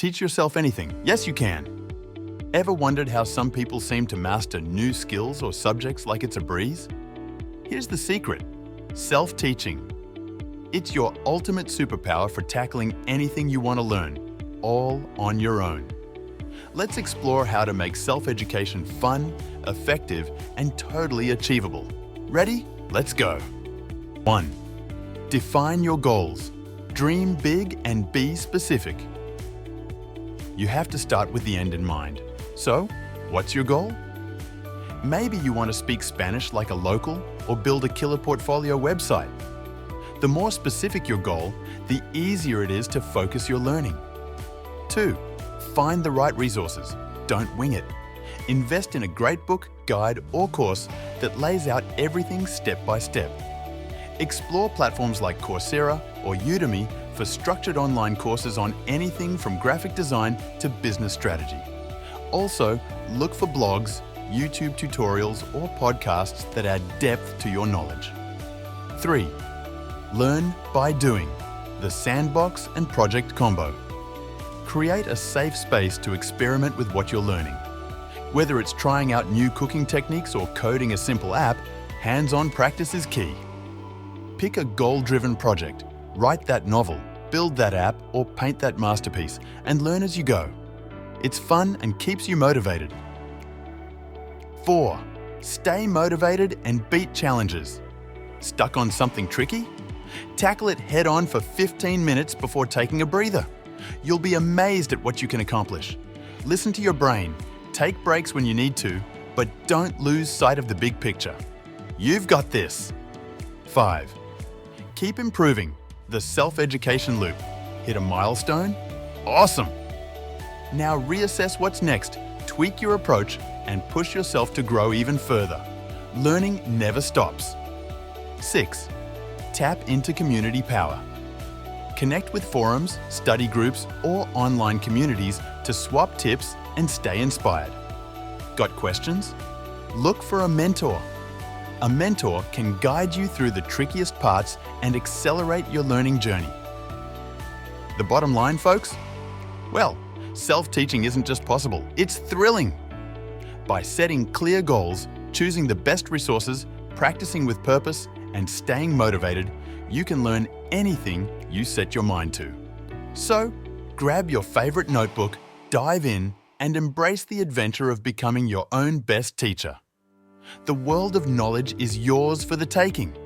Teach yourself anything. Yes, you can. Ever wondered how some people seem to master new skills or subjects like it's a breeze? Here's the secret: self-teaching. It's your ultimate superpower for tackling anything you want to learn, all on your own. Let's explore how to make self-education fun, effective, and totally achievable. Ready? Let's go. 1. Define your goals. Dream big and be specific. You have to start with the end in mind. So, what's your goal? Maybe you want to speak Spanish like a local or build a killer portfolio website. The more specific your goal, the easier it is to focus your learning. 2. Find the right resources. Don't wing it. Invest in a great book, guide, or course that lays out everything step by step. Explore platforms like Coursera or Udemy for structured online courses on anything from graphic design to business strategy. Also, look for blogs, YouTube tutorials, or podcasts that add depth to your knowledge. 3. Learn by doing. The Sandbox and Project combo. Create a safe space to experiment with what you're learning. Whether it's trying out new cooking techniques or coding a simple app, hands-on practice is key. Pick a goal-driven project. Write that novel, build that app, or paint that masterpiece, and learn as you go. It's fun and keeps you motivated. 4. Stay motivated and beat challenges. Stuck on something tricky? Tackle it head-on for 15 minutes before taking a breather. You'll be amazed at what you can accomplish. Listen to your brain. Take breaks when you need to, but don't lose sight of the big picture. You've got this. 5. Keep improving. The self-education loop. Hit a milestone? Awesome! Now reassess what's next, tweak your approach, and push yourself to grow even further. Learning never stops. 6. Tap into community power. Connect with forums, study groups, or online communities to swap tips and stay inspired. Got questions? Look for a mentor. A mentor can guide you through the trickiest parts and accelerate your learning journey. The bottom line, folks? Well, self-teaching isn't just possible, it's thrilling. By setting clear goals, choosing the best resources, practicing with purpose, and staying motivated, you can learn anything you set your mind to. So, grab your favorite notebook, dive in, and embrace the adventure of becoming your own best teacher. The world of knowledge is yours for the taking.